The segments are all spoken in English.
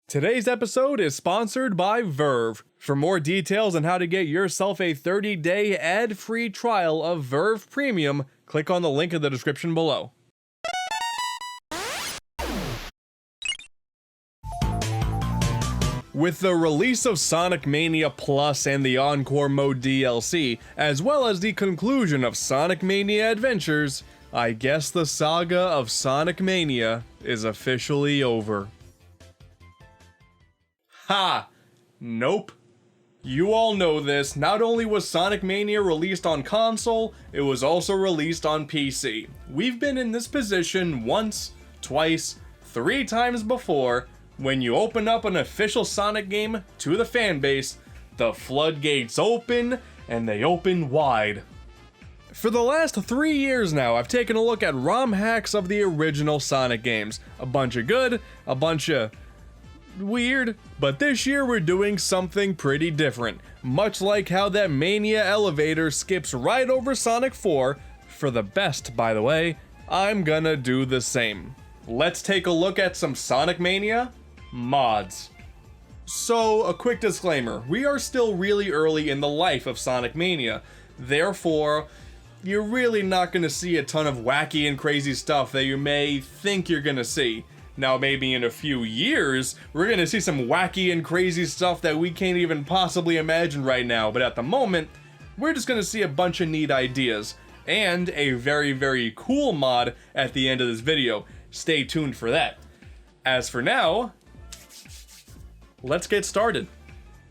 Today's episode is sponsored by Verve. For more details on how to get yourself a 30-day ad-free trial of Verve Premium, click on the link in the description below. With the release of Sonic Mania Plus and the Encore Mode DLC, as well as the conclusion of Sonic Mania Adventures, I guess the saga of Sonic Mania is officially over. Ha! Nope. You all know this, not only was Sonic Mania released on console, it was also released on PC. We've been in this position once, twice, 3 times before. When you open up an official Sonic game to the fanbase, the floodgates open, and they open wide. For the last 3 years now, I've taken a look at ROM hacks of the original Sonic games. A bunch of good, a bunch of weird, but this year we're doing something pretty different. Much like how that Mania elevator skips right over Sonic 4, for the best by the way, I'm gonna do the same. Let's take a look at some Sonic Mania mods. So, a quick disclaimer, we are still really early in the life of Sonic Mania, therefore, you're really not gonna see a ton of wacky and crazy stuff that you may think you're gonna see. Now, maybe in a few years, we're gonna see some wacky and crazy stuff that we can't even possibly imagine right now, but at the moment, we're just gonna see a bunch of neat ideas, and a very, very cool mod at the end of this video. Stay tuned for that. As for now, let's get started.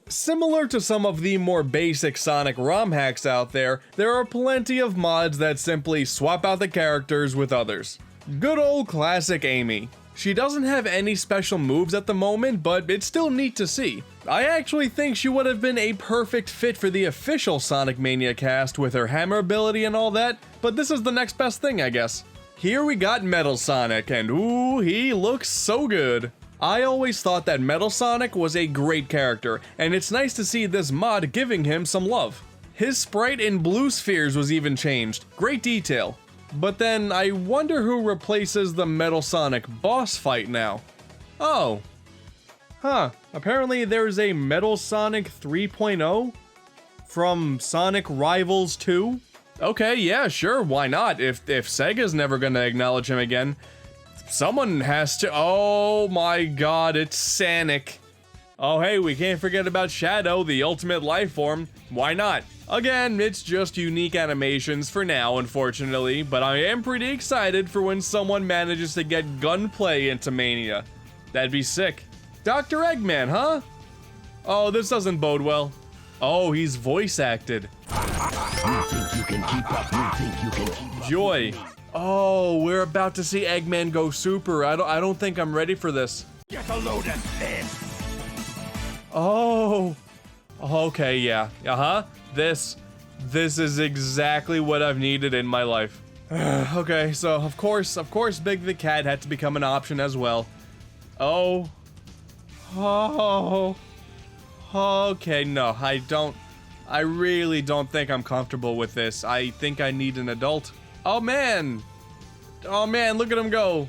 Similar to some of the more basic Sonic ROM hacks out there, there are plenty of mods that simply swap out the characters with others. Good old classic Amy. She doesn't have any special moves at the moment, but it's still neat to see. I actually think she would have been a perfect fit for the official Sonic Mania cast with her hammer ability and all that, but this is the next best thing, I guess. Here we got Metal Sonic, and ooh, he looks so good. I always thought that Metal Sonic was a great character, and it's nice to see this mod giving him some love. His sprite in blue spheres was even changed, great detail. But then, I wonder who replaces the Metal Sonic boss fight now. Oh. Huh, apparently there's a Metal Sonic 3.0 from Sonic Rivals 2? Okay, yeah, sure, why not? If Sega's never gonna acknowledge him again, someone has to. Oh my god, it's Sonic. Oh hey, we can't forget about Shadow, the ultimate life form. Why not? Again, it's just unique animations for now, unfortunately, but I am pretty excited for when someone manages to get gunplay into Mania. That'd be sick. Dr. Eggman, huh? Oh, this doesn't bode well. Oh, he's voice acted. You think you can keep up? You think you can keep up? Joy. Oh, we're about to see Eggman go super. I don't think I'm ready for this. Get a load of this. Oh. Okay, yeah. Uh-huh. This is exactly what I've needed in my life. Okay, so of course, Big the Cat had to become an option as well. Oh. Okay, no, I really don't think I'm comfortable with this. I think I need an adult. Oh man, look at him go.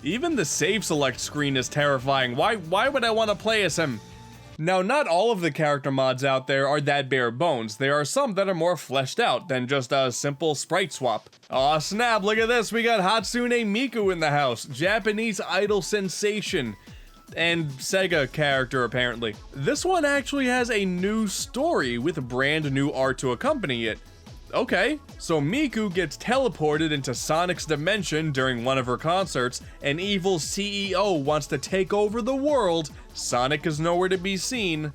Even the save select screen is terrifying. Why would I want to play as him? Now, not all of the character mods out there are that bare bones. There are some that are more fleshed out than just a simple sprite swap. Aw snap, look at this, we got Hatsune Miku in the house, Japanese idol sensation, and Sega character apparently. This one actually has a new story with brand new art to accompany it. Okay, so Miku gets teleported into Sonic's dimension during one of her concerts. An evil CEO wants to take over the world. Sonic is nowhere to be seen.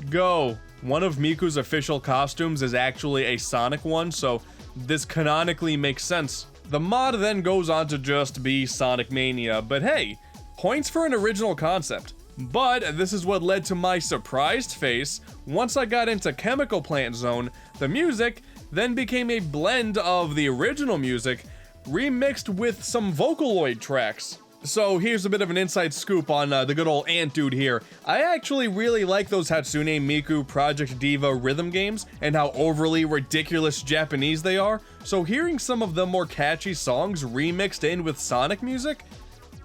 Go. One of Miku's official costumes is actually a Sonic one, so this canonically makes sense. The mod then goes on to just be Sonic Mania, but hey, points for an original concept. But this is what led to my surprised face. Once I got into Chemical Plant Zone, the music then became a blend of the original music remixed with some Vocaloid tracks. So here's a bit of an inside scoop on the good old AntDude here. I actually really like those Hatsune Miku Project Diva rhythm games and how overly ridiculous Japanese they are. So hearing some of the more catchy songs remixed in with Sonic music,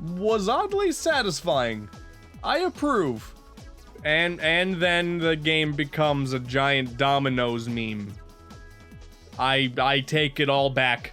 was oddly satisfying. I approve. And then the game becomes a giant Dominoes meme. I take it all back.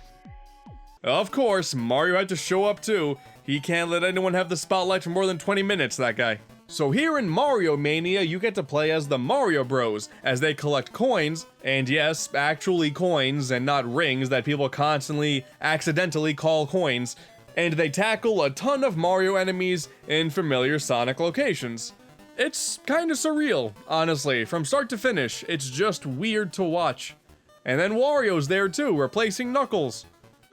Of course, Mario had to show up too. He can't let anyone have the spotlight for more than 20 minutes, that guy. So here in Mario Mania, you get to play as the Mario Bros, as they collect coins, and yes, actually coins and not rings that people constantly accidentally call coins, and they tackle a ton of Mario enemies in familiar Sonic locations. It's kinda surreal, honestly, from start to finish. It's just weird to watch. And then Wario's there too, replacing Knuckles.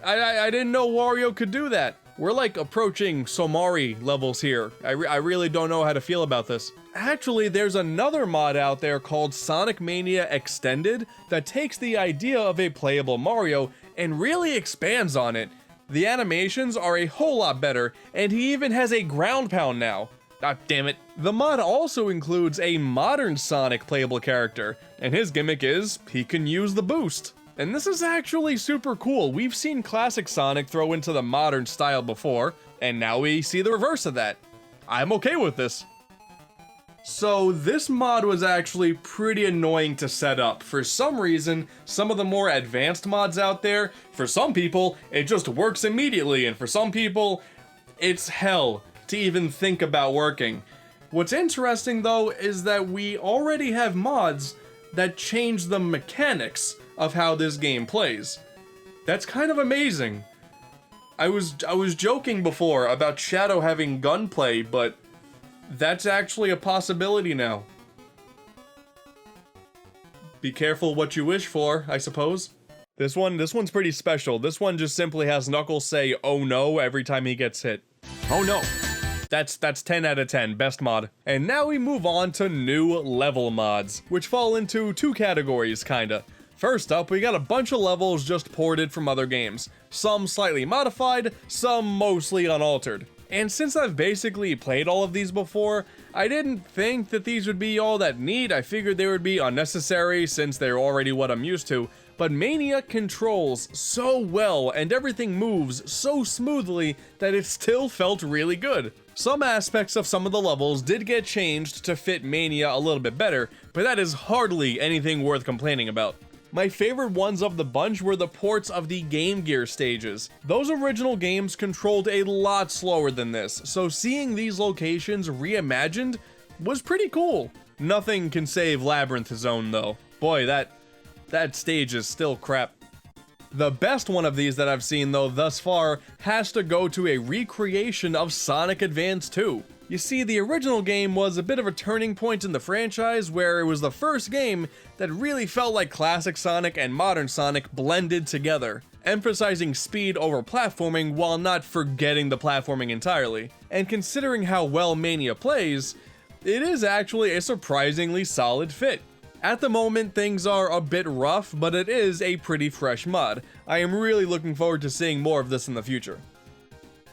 I didn't know Wario could do that. We're like approaching Somari levels here. I really don't know how to feel about this. Actually, there's another mod out there called Sonic Mania Extended that takes the idea of a playable Mario and really expands on it. The animations are a whole lot better, and he even has a ground pound now. Ah, damn it. The mod also includes a modern Sonic playable character, and his gimmick is he can use the boost. And this is actually super cool. We've seen classic Sonic throw into the modern style before, and now we see the reverse of that. I'm okay with this. So this mod was actually pretty annoying to set up. For some reason, some of the more advanced mods out there, for some people, it just works immediately, and for some people, it's hell to even think about working. What's interesting though is that we already have mods that change the mechanics of how this game plays. That's kind of amazing. I was joking before about Shadow having gunplay, but that's actually a possibility now. Be careful what you wish for, I suppose. This one's pretty special. This one just simply has Knuckles say "oh no" every time he gets hit. Oh no. That's 10 out of 10, best mod. And now we move on to new level mods, which fall into two categories, kinda. First up, we got a bunch of levels just ported from other games. Some slightly modified, some mostly unaltered. And since I've basically played all of these before, I didn't think that these would be all that neat. I figured they would be unnecessary since they're already what I'm used to. But Mania controls so well and everything moves so smoothly that it still felt really good. Some aspects of some of the levels did get changed to fit Mania a little bit better, but that is hardly anything worth complaining about. My favorite ones of the bunch were the ports of the Game Gear stages. Those original games controlled a lot slower than this, so seeing these locations reimagined was pretty cool. Nothing can save Labyrinth Zone though. Boy, that stage is still crap. The best one of these that I've seen though thus far has to go to a recreation of Sonic Advance 2. You see, the original game was a bit of a turning point in the franchise where it was the first game that really felt like classic Sonic and modern Sonic blended together, emphasizing speed over platforming while not forgetting the platforming entirely. And considering how well Mania plays, it is actually a surprisingly solid fit. At the moment, things are a bit rough, but it is a pretty fresh mod. I am really looking forward to seeing more of this in the future.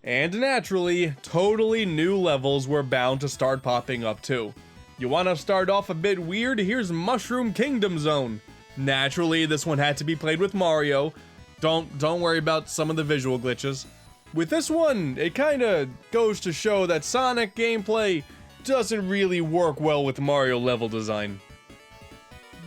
And naturally, totally new levels were bound to start popping up too. You want to start off a bit weird? Here's Mushroom Kingdom Zone. Naturally, this one had to be played with Mario. Don't worry about some of the visual glitches. With this one, it kinda goes to show that Sonic gameplay doesn't really work well with Mario level design.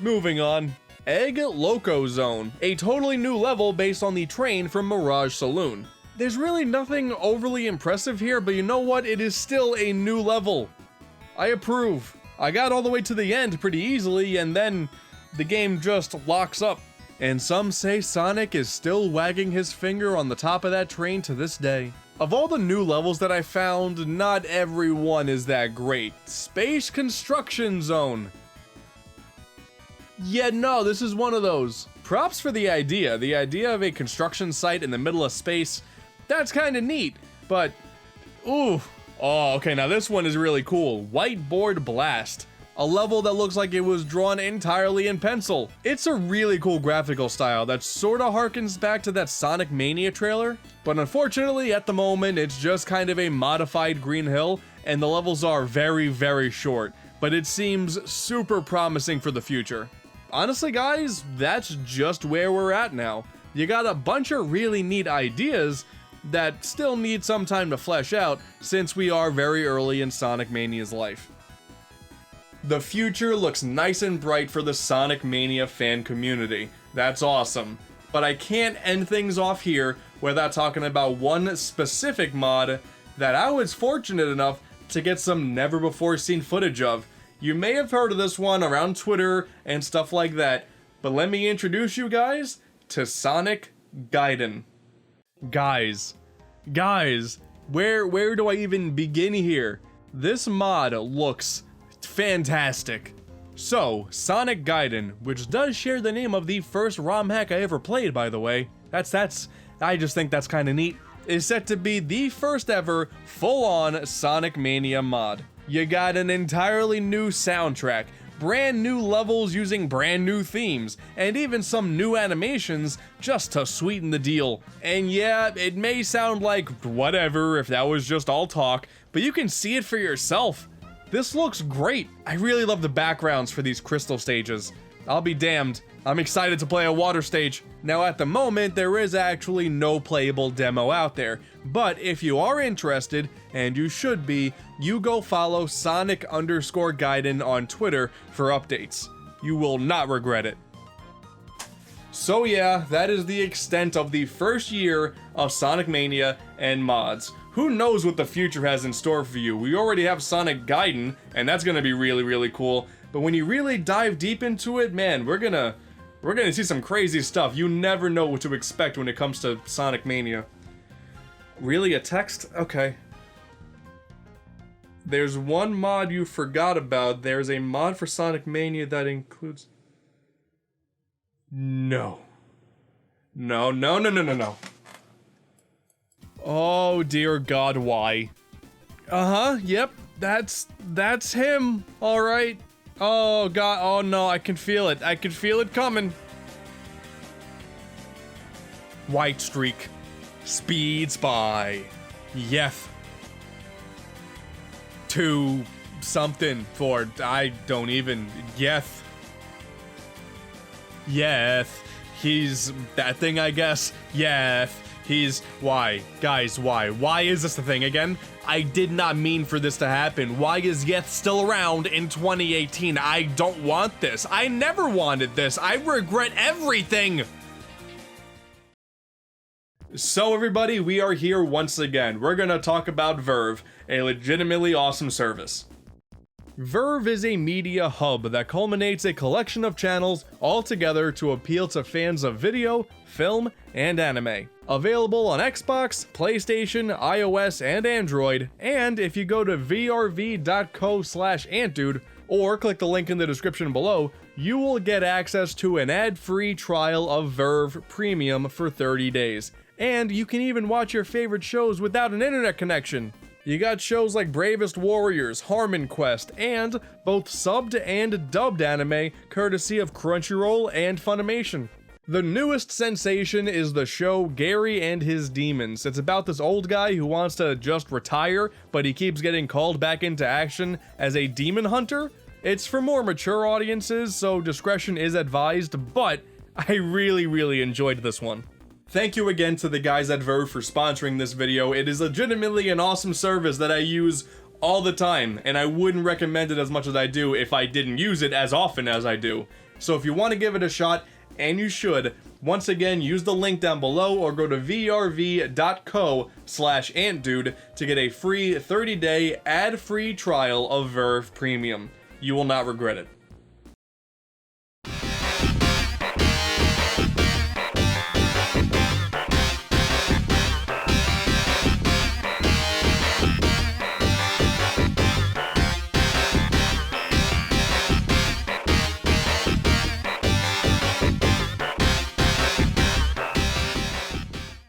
Moving on, Egg Loco Zone, a totally new level based on the train from Mirage Saloon. There's really nothing overly impressive here, but you know what? It is still a new level. I approve. I got all the way to the end pretty easily, and then the game just locks up. And some say Sonic is still wagging his finger on the top of that train to this day. Of all the new levels that I found, not every one is that great. Space Construction Zone. Yeah, no, this is one of those. Props for the idea. The idea of a construction site in the middle of space, that's kind of neat, but ooh. Oh, okay, now this one is really cool. Whiteboard Blast. A level that looks like it was drawn entirely in pencil. It's a really cool graphical style that sorta harkens back to that Sonic Mania trailer, but unfortunately at the moment it's just kind of a modified Green Hill, and the levels are very, very short, but it seems super promising for the future. Honestly guys, that's just where we're at now. You got a bunch of really neat ideas, that still need some time to flesh out since we are very early in Sonic Mania's life. The future looks nice and bright for the Sonic Mania fan community. That's awesome. But I can't end things off here without talking about one specific mod that I was fortunate enough to get some never before seen footage of. You may have heard of this one around Twitter and stuff like that, but let me introduce you guys to Sonic Gaiden. Guys, where do I even begin here? This mod looks fantastic. So, Sonic Gaiden, which does share the name of the first ROM hack I ever played, by the way, I just think that's kind of neat, is set to be the first ever full-on Sonic Mania mod. You got an entirely new soundtrack, brand new levels using brand new themes, and even some new animations just to sweeten the deal. And yeah, it may sound like whatever if that was just all talk, but you can see it for yourself. This looks great. I really love the backgrounds for these crystal stages. I'll be damned. I'm excited to play a water stage. Now at the moment, there is actually no playable demo out there, but if you are interested, and you should be, you go follow Sonic_Gaiden on Twitter for updates. You will not regret it. So yeah, that is the extent of the first year of Sonic Mania and mods. Who knows what the future has in store for you? We already have Sonic Gaiden, and that's gonna be really, really cool. But when you really dive deep into it, man, we're gonna see some crazy stuff. You never know what to expect when it comes to Sonic Mania. Really, a text? Okay. There's one mod you forgot about. There's a mod for Sonic Mania that includes... No. No. Oh dear God, why? Yep, that's him. All right. Oh God, oh no, I can feel it. I can feel it coming. White Streak. Speed Spy. Yeth. To something for, I don't even, Yeth. He's that thing, I guess. He's, why? Guys, why? Why is this the thing again? I did not mean for this to happen. Why is Yeth still around in 2018? I don't want this. I never wanted this. I regret everything. So everybody, we are here once again. We're gonna talk about Verve, a legitimately awesome service. Verve is a media hub that culminates a collection of channels all together to appeal to fans of video, film, and anime. Available on Xbox, PlayStation, iOS, and Android, and if you go to vrv.co/AntDude or click the link in the description below, you will get access to an ad-free trial of Verve Premium for 30 days. And you can even watch your favorite shows without an internet connection. You got shows like Bravest Warriors, Harmon Quest, and both subbed and dubbed anime courtesy of Crunchyroll and Funimation. The newest sensation is the show Gary and His Demons. It's about this old guy who wants to just retire, but he keeps getting called back into action as a demon hunter. It's for more mature audiences, so discretion is advised, but I really enjoyed this one. Thank you again to the guys at Verve for sponsoring this video. It is legitimately an awesome service that I use all the time, and I wouldn't recommend it as much as I do if I didn't use it as often as I do. So if you want to give it a shot, and you should, once again, use the link down below or go to vrv.co/AntDude to get a free 30-day ad-free trial of Verve Premium. You will not regret it.